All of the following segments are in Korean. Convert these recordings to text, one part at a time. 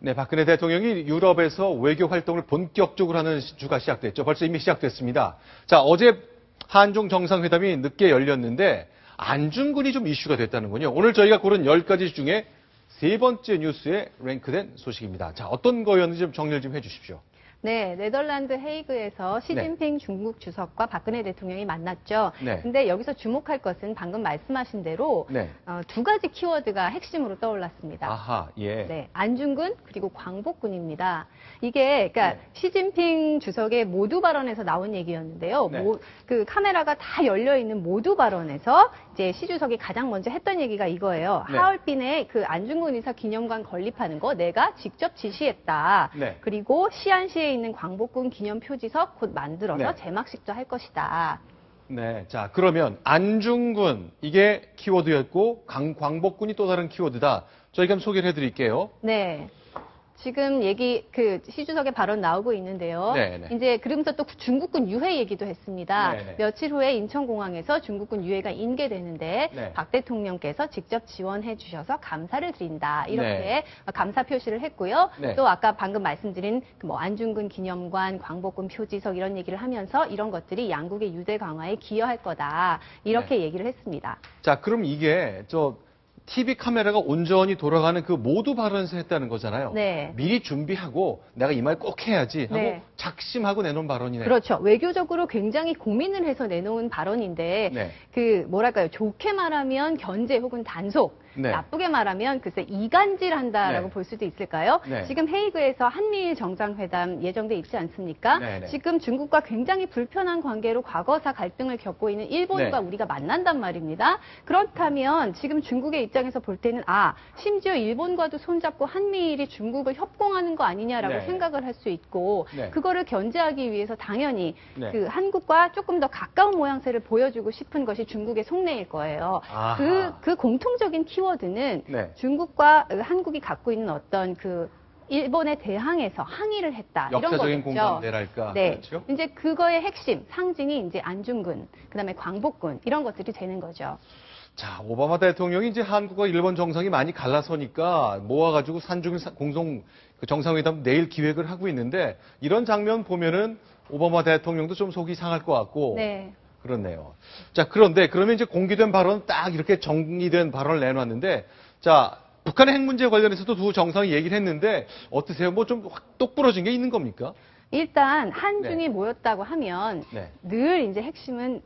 네, 박근혜 대통령이 유럽에서 외교 활동을 본격적으로 하는 주가 시작됐죠. 벌써 이미 시작됐습니다. 자, 어제 한중 정상회담이 늦게 열렸는데 안중근이 좀 이슈가 됐다는군요. 오늘 저희가 고른 10가지 중에 세 번째 뉴스에 랭크된 소식입니다. 자, 어떤 거였는지 좀 정리를 좀 해주십시오. 네, 네덜란드 헤이그에서 시진핑 중국 주석과 박근혜 대통령이 만났죠. 네. 근데 여기서 주목할 것은 방금 말씀하신 대로 네. 두 가지 키워드가 핵심으로 떠올랐습니다. 아하, 예. 네, 안중근 그리고 광복군입니다. 이게 그러니까 시진핑 주석의 모두 발언에서 나온 얘기였는데요. 네. 그 카메라가 다 열려 있는 모두 발언에서 이제 시 주석이 가장 먼저 했던 얘기가 이거예요. 네. 하얼빈에 그 안중근 의사 기념관 건립하는 거 내가 직접 지시했다. 네. 그리고 시안시에 있는 광복군 기념 표지석 곧 만들어서 네. 제막식도 할 것이다. 네, 자, 그러면 안중근, 이게 키워드였고 광복군이 또 다른 키워드다. 저희가 한번 소개를 해드릴게요. 네. 지금 시 주석의 발언 나오고 있는데요. 네네. 이제 그러면서 또 중국군 유해 얘기도 했습니다. 네네. 며칠 후에 인천공항에서 중국군 유해가 인계되는데 네. 박 대통령께서 직접 지원해 주셔서 감사를 드린다. 이렇게 네. 감사 표시를 했고요. 네. 또 아까 방금 말씀드린 뭐 안중근 기념관, 광복군 표지석 이런 얘기를 하면서 이런 것들이 양국의 유대 강화에 기여할 거다. 이렇게 얘기를 했습니다. 자, 그럼 이게 TV 카메라가 온전히 돌아가는 그 모두 발언에서 했다는 거잖아요. 네. 미리 준비하고 내가 이 말 꼭 해야지 하고 네. 작심하고 내놓은 발언이네요. 그렇죠. 외교적으로 굉장히 고민을 해서 내놓은 발언인데 네. 뭐랄까요. 좋게 말하면 견제 혹은 단속, 네. 나쁘게 말하면 글쎄 이간질한다라고 네. 볼 수도 있을까요? 네. 지금 헤이그에서 한미일 정상회담 예정돼 있지 않습니까? 네. 지금 중국과 굉장히 불편한 관계로 과거사 갈등을 겪고 있는 일본과 네. 우리가 만난단 말입니다. 그렇다면 지금 중국의 입장에서 볼 때는 심지어 일본과도 손잡고 한미일이 중국을 협공하는 거 아니냐라고 네. 생각을 할 수 있고 네. 그거를 견제하기 위해서 당연히 네. 그 한국과 조금 더 가까운 모양새를 보여주고 싶은 것이 중국의 속내일 거예요. 아하. 그 공통적인 키워드는 네. 중국과 한국이 갖고 있는 어떤 그 일본에 대항해서 항의를 했다. 이런 역사적인 거겠죠. 공감대랄까. 네. 그렇죠? 이제 그거의 핵심, 상징이 이제 안중근, 그다음에 광복군 이런 것들이 되는 거죠. 자, 오바마 대통령이 이제 한국과 일본 정상이 많이 갈라서니까 모아가지고 산중 공동 정상회담 내일 기획을 하고 있는데 이런 장면 보면은 오바마 대통령도 좀 속이 상할 것 같고. 네. 그렇네요. 자, 그러면 이제 공개된 발언 딱 이렇게 정리된 발언을 내놨는데 자, 북한의 핵 문제 관련해서도 두 정상이 얘기를 했는데 어떠세요? 뭐 좀 똑 부러진 게 있는 겁니까? 일단 한중이 네. 모였다고 하면 네. 늘 이제 핵심은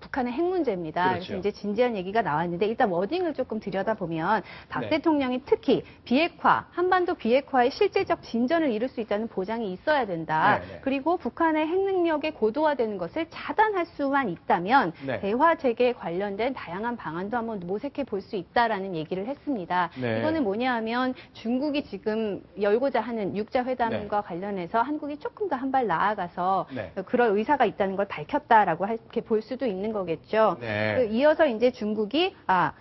북한의 핵 문제입니다. 그렇죠. 그래서 이제 진지한 얘기가 나왔는데 일단 워딩을 조금 들여다보면 박 네. 대통령이 특히 비핵화, 한반도 비핵화의 실질적 진전을 이룰 수 있다는 보장이 있어야 된다. 네. 그리고 북한의 핵 능력의 고도화되는 것을 차단할 수만 있다면 네. 대화 재개에 관련된 다양한 방안도 한번 모색해 볼 수 있다라는 얘기를 했습니다. 네. 이거는 뭐냐 하면 중국이 지금 열고자 하는 육자 회담과 네. 관련해서 한국이 조금 더 한 발 나아가서 네. 그럴 의사가 있다는 걸 밝혔다라고 이렇게 볼 수도 있는 거겠죠. 네. 이어서 이제 중국이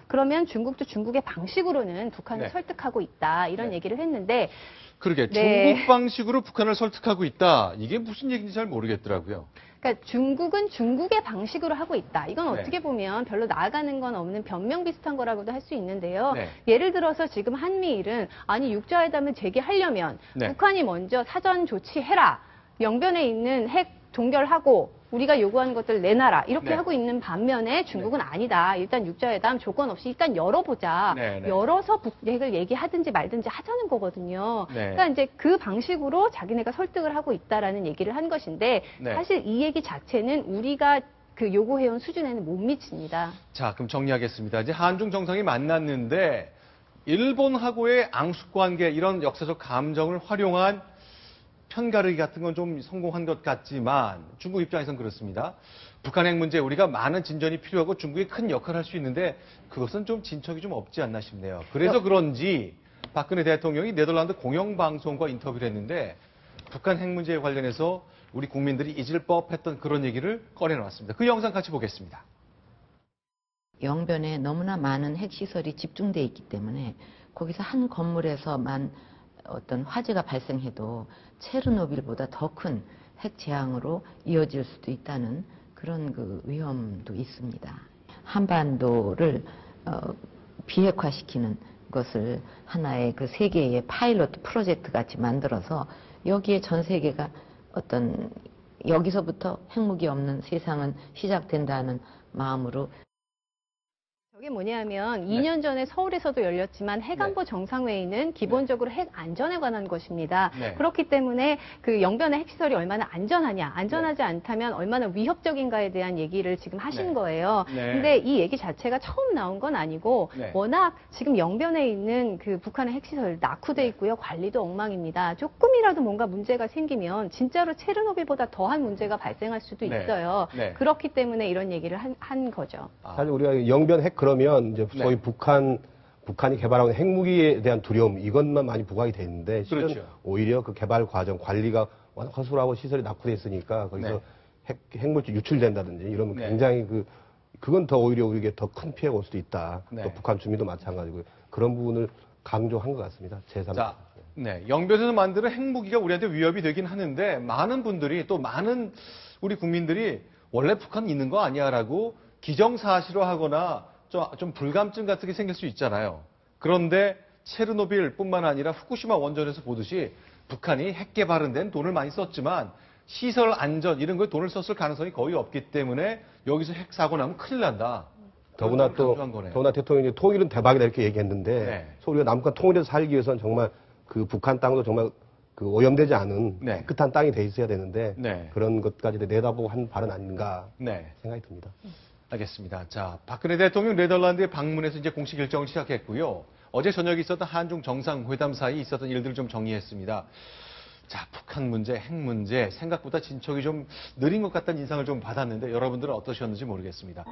그러면 중국도 중국의 방식으로는 북한을 네. 설득하고 있다 이런 네. 얘기를 했는데 그러게 네. 중국 방식으로 북한을 설득하고 있다. 이게 무슨 얘기인지 잘 모르겠더라고요. 그러니까 중국은 중국의 방식으로 하고 있다. 이건 네. 어떻게 보면 별로 나아가는 건 없는 변명 비슷한 거라고도 할 수 있는데요. 네. 예를 들어서 지금 한미일은 육자회담을 재개하려면 네. 북한이 먼저 사전 조치해라. 영변에 있는 핵 동결하고 우리가 요구하는 것들 내놔라. 이렇게 네. 하고 있는 반면에 중국은 아니다. 일단 육자회담 조건 없이 일단 열어보자. 네. 열어서 핵을 얘기하든지 말든지 하자는 거거든요. 네. 그러니까 이제 그 방식으로 자기네가 설득을 하고 있다라는 얘기를 한 것인데 네. 사실 이 얘기 자체는 우리가 그 요구해온 수준에는 못 미칩니다. 자, 그럼 정리하겠습니다. 이제 한중 정상이 만났는데 일본하고의 앙숙관계 이런 역사적 감정을 활용한 편가르기 같은 건 좀 성공한 것 같지만 중국 입장에선 그렇습니다. 북한 핵 문제 우리가 많은 진전이 필요하고 중국이 큰 역할을 할 수 있는데 그것은 좀 진척이 좀 없지 않나 싶네요. 그래서 그런지 박근혜 대통령이 네덜란드 공영방송과 인터뷰를 했는데 북한 핵 문제에 관련해서 우리 국민들이 잊을 법했던 그런 얘기를 꺼내놓았습니다. 그 영상 같이 보겠습니다. 영변에 너무나 많은 핵시설이 집중되어 있기 때문에 거기서 한 건물에서만 어떤 화재가 발생해도 체르노빌보다 더 큰 핵재앙으로 이어질 수도 있다는 그런 그 위험도 있습니다. 한반도를 비핵화시키는 것을 하나의 그 세계의 파일럿 프로젝트 같이 만들어서 여기에 전 세계가 어떤 여기서부터 핵무기 없는 세상은 시작된다는 마음으로 저게 뭐냐면 2년 전에 서울에서도 열렸지만 해관보 정상회의는 기본적으로 핵 안전에 관한 것입니다. 네. 그렇기 때문에 그 영변의 핵시설이 얼마나 안전하냐, 안전하지 않다면 얼마나 위협적인가에 대한 얘기를 지금 하신 네. 거예요. 네. 근데 이 얘기 자체가 처음 나온 건 아니고 네. 워낙 지금 영변에 있는 그 북한의 핵시설 낙후돼 있고요. 관리도 엉망입니다. 조금이라도 뭔가 문제가 생기면 진짜로 체르노빌보다 더한 문제가 발생할 수도 네. 있어요. 네. 그렇기 때문에 이런 얘기를 한 거죠. 사실 우리가 영변 핵 그러면 이제 네. 소위 북한이 개발하는 핵무기에 대한 두려움 이것만 많이 부각이 돼 있는데 실은 그렇죠. 오히려 그 개발 과정 관리가 워낙 허술하고 시설이 낙후돼 있으니까 거기서 네. 핵물질 유출된다든지 이러면 네. 굉장히 그건 더 오히려 우리에게 더 큰 피해가 올 수도 있다. 네. 또 북한 주민도 마찬가지고 그런 부분을 강조한 것 같습니다. 제3. 자, 네. 영변에서 만드는 핵무기가 우리한테 위협이 되긴 하는데 많은 분들이 또 많은 우리 국민들이 원래 북한 있는 거 아니야라고 기정사실화하거나 좀 불감증 같은 게 생길 수 있잖아요. 그런데 체르노빌뿐만 아니라 후쿠시마 원전에서 보듯이 북한이 핵 개발은 된 돈을 많이 썼지만 시설 안전 이런 거에 돈을 썼을 가능성이 거의 없기 때문에 여기서 핵 사고 나면 큰일 난다. 더구나 또 강조한 거네요. 더구나 대통령이 통일은 대박이다 이렇게 얘기했는데 네. 우리가 남북한 통일에서 살기 위해서는 정말 그 북한 땅도 정말 그 오염되지 않은 네. 깨끗한 땅이 돼 있어야 되는데 네. 그런 것까지 내다보고 한 발은 아닌가 네. 생각이 듭니다. 알겠습니다. 자, 박근혜 대통령 네덜란드에 방문해서 이제 공식 일정을 시작했고요. 어제 저녁에 있었던 한중 정상회담 사이 있었던 일들을 좀 정리했습니다. 자, 북한 문제, 핵 문제, 생각보다 진척이 좀 느린 것 같다는 인상을 좀 받았는데 여러분들은 어떠셨는지 모르겠습니다.